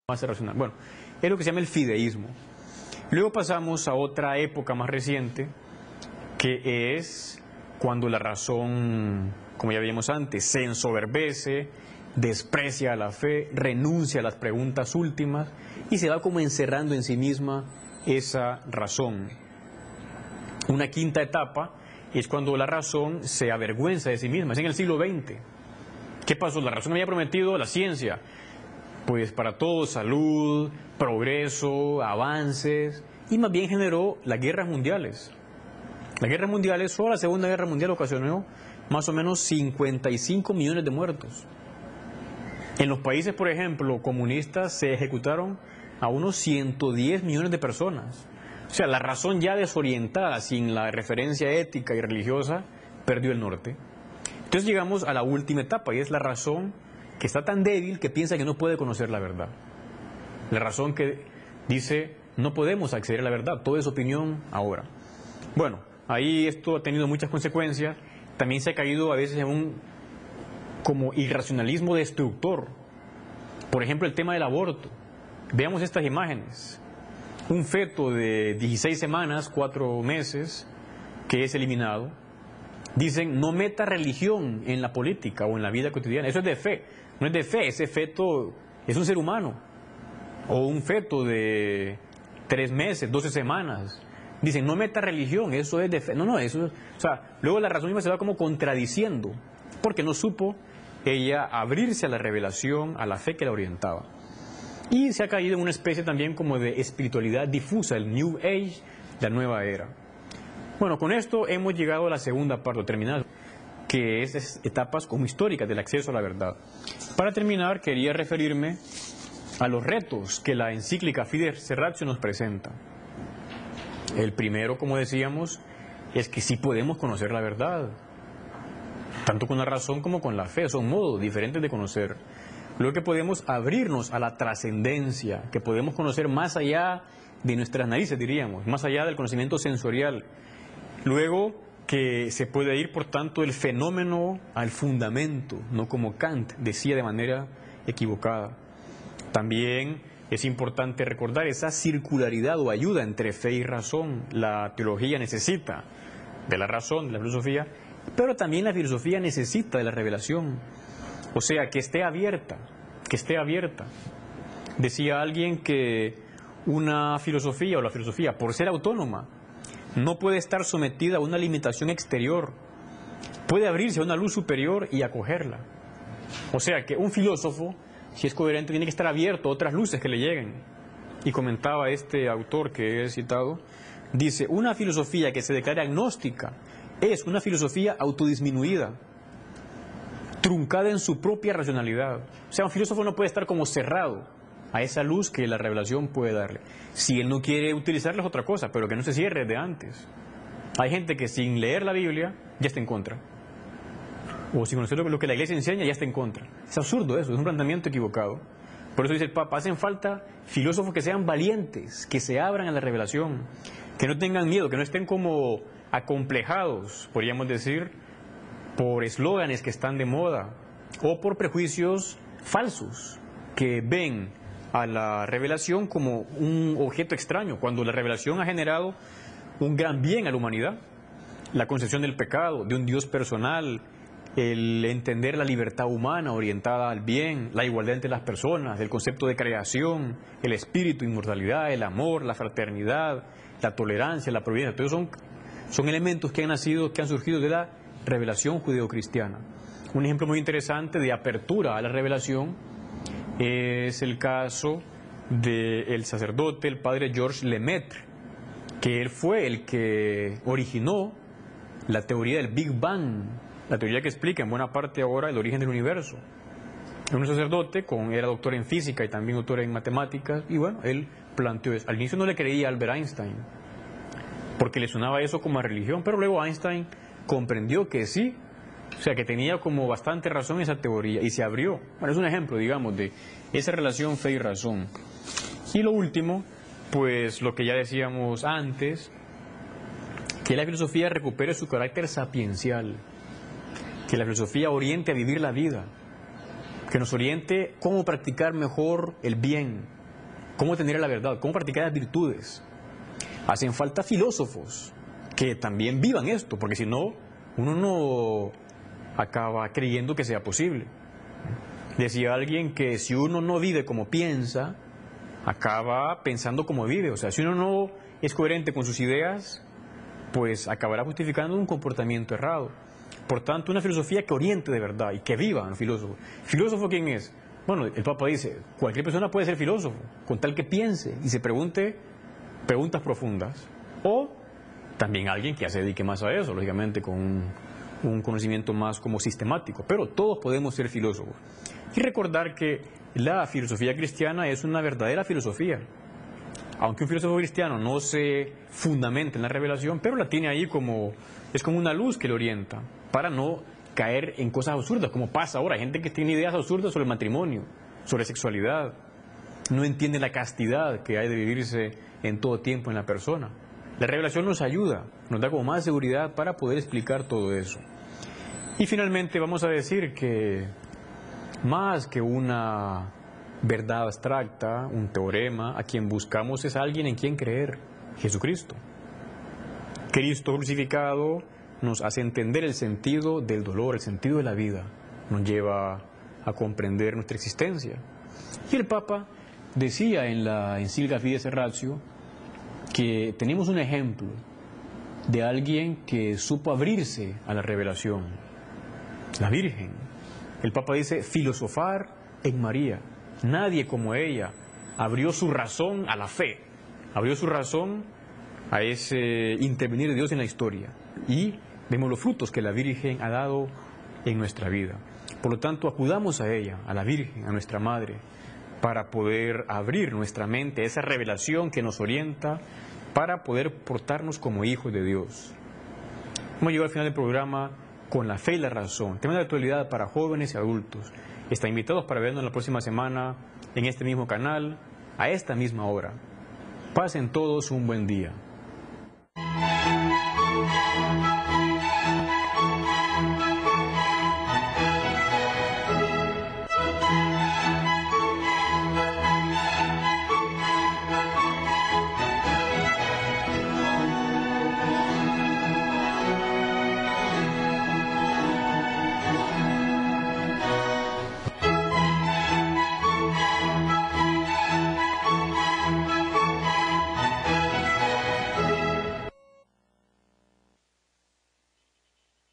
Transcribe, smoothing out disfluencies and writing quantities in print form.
más racional. Bueno, es lo que se llama el fideísmo. Luego pasamos a otra época más reciente, que es cuando la razón, como ya vimos antes, se ensoberbece, desprecia la fe, renuncia a las preguntas últimas y se va como encerrando en sí misma esa razón. Una quinta etapa es cuando la razón se avergüenza de sí misma. Es en el siglo XX. ¿Qué pasó? La razón había prometido la ciencia, pues para todos, salud, progreso, avances, y más bien generó las guerras mundiales. Las guerras mundiales, solo la Segunda Guerra Mundial ocasionó más o menos 55 millones de muertos. En los países, por ejemplo, comunistas, se ejecutaron a unos 110 millones de personas. O sea, la razón ya desorientada, sin la referencia ética y religiosa, perdió el norte. Entonces llegamos a la última etapa, y es la razón que está tan débil que piensa que no puede conocer la verdad. La razón que dice, no podemos acceder a la verdad, todo es opinión ahora. Bueno, ahí esto ha tenido muchas consecuencias. También se ha caído a veces en un como irracionalismo destructor. Por ejemplo, el tema del aborto. Veamos estas imágenes. Un feto de 16 semanas, 4 meses, que es eliminado. Dicen, no meta religión en la política o en la vida cotidiana. Eso es de fe. No es de fe, ese feto es un ser humano. O un feto de 3 meses, 12 semanas. Dicen, no meta religión, eso es de fe. No, eso es... O sea, luego la razón misma se va como contradiciendo, porque no supo ella abrirse a la revelación, a la fe que la orientaba. Y se ha caído en una especie también como de espiritualidad difusa, el New Age, la nueva era. Bueno, con esto hemos llegado a la segunda parte terminal, que es etapas como históricas del acceso a la verdad. Para terminar, quería referirme a los retos que la encíclica Fides Ratio nos presenta. El primero, como decíamos, es que sí podemos conocer la verdad, tanto con la razón como con la fe. Son modos diferentes de conocer. Luego que podemos abrirnos a la trascendencia, que podemos conocer más allá de nuestras narices, diríamos, más allá del conocimiento sensorial. Luego que se puede ir, por tanto, del fenómeno al fundamento, no como Kant decía de manera equivocada. También es importante recordar esa circularidad o ayuda entre fe y razón. La teología necesita de la razón, de la filosofía, pero también la filosofía necesita de la revelación. O sea, que esté abierta, que esté abierta. Decía alguien que una filosofía o la filosofía, por ser autónoma, no puede estar sometida a una limitación exterior. Puede abrirse a una luz superior y acogerla. O sea que un filósofo, si es coherente, tiene que estar abierto a otras luces que le lleguen. Y comentaba este autor que he citado, dice, una filosofía que se declara agnóstica es una filosofía autodisminuida, truncada en su propia racionalidad. O sea, un filósofo no puede estar como cerrado a esa luz que la revelación puede darle. Si él no quiere utilizarla es otra cosa, pero que no se cierre de antes. Hay gente que sin leer la Biblia ya está en contra. O sin conocer lo que la iglesia enseña ya está en contra. Es absurdo eso, es un planteamiento equivocado. Por eso dice el Papa, hacen falta filósofos que sean valientes, que se abran a la revelación, que no tengan miedo, que no estén como acomplejados, podríamos decir, por eslóganes que están de moda o por prejuicios falsos que ven a la revelación como un objeto extraño, cuando la revelación ha generado un gran bien a la humanidad. La concepción del pecado, de un Dios personal, el entender la libertad humana orientada al bien, la igualdad entre las personas, el concepto de creación, el espíritu, inmortalidad, el amor, la fraternidad, la tolerancia, la providencia. Todos son elementos que han nacido, que han surgido de la revelación judeocristiana. Un ejemplo muy interesante de apertura a la revelación es el caso del sacerdote, el padre Georges Lemaitre, que él fue el que originó la teoría del Big Bang, la teoría que explica en buena parte ahora el origen del universo. Era un sacerdote, era doctor en física y también doctor en matemáticas, y bueno, él planteó eso. Al inicio no le creía a Albert Einstein, porque le sonaba eso como a religión, pero luego Einstein comprendió que sí, o sea, que tenía como bastante razón esa teoría y se abrió. Bueno, es un ejemplo, digamos, de esa relación fe y razón. Y lo último, pues lo que ya decíamos antes, que la filosofía recupere su carácter sapiencial, que la filosofía oriente a vivir la vida, que nos oriente cómo practicar mejor el bien, cómo tener la verdad, cómo practicar las virtudes. Hacen falta filósofos que también vivan esto, porque si no, uno no acaba creyendo que sea posible. Decía alguien que si uno no vive como piensa, acaba pensando como vive. O sea, si uno no es coherente con sus ideas, pues acabará justificando un comportamiento errado. Por tanto, una filosofía que oriente de verdad y que viva un filósofo. ¿Filósofo quién es? Bueno, el Papa dice, cualquier persona puede ser filósofo, con tal que piense y se pregunte preguntas profundas. O también alguien que ya se dedique más a eso, lógicamente, con un conocimiento más como sistemático. Pero todos podemos ser filósofos. Y recordar que la filosofía cristiana es una verdadera filosofía. Aunque un filósofo cristiano no se fundamenta en la revelación, pero la tiene ahí como, es como una luz que le orienta, para no caer en cosas absurdas, como pasa ahora. Hay gente que tiene ideas absurdas sobre el matrimonio, sobre sexualidad, no entiende la castidad que hay de vivirse en todo tiempo en la persona. La revelación nos ayuda, nos da como más seguridad para poder explicar todo eso. Y finalmente vamos a decir que más que una verdad abstracta, un teorema, a quien buscamos es alguien en quien creer, Jesucristo. Cristo crucificado nos hace entender el sentido del dolor, el sentido de la vida, nos lleva a comprender nuestra existencia. Y el Papa decía en la encíclica Fides et Ratio que tenemos un ejemplo de alguien que supo abrirse a la revelación, la Virgen. El Papa dice, filosofar en María. Nadie como ella abrió su razón a la fe, abrió su razón a ese intervenir de Dios en la historia. Y vemos los frutos que la Virgen ha dado en nuestra vida. Por lo tanto, acudamos a ella, a la Virgen, a nuestra Madre, para poder abrir nuestra mente a esa revelación que nos orienta, para poder portarnos como hijos de Dios. Hemos llegado al final del programa con la fe y la razón, tema de actualidad para jóvenes y adultos. Están invitados para vernos la próxima semana en este mismo canal, a esta misma hora. Pasen todos un buen día.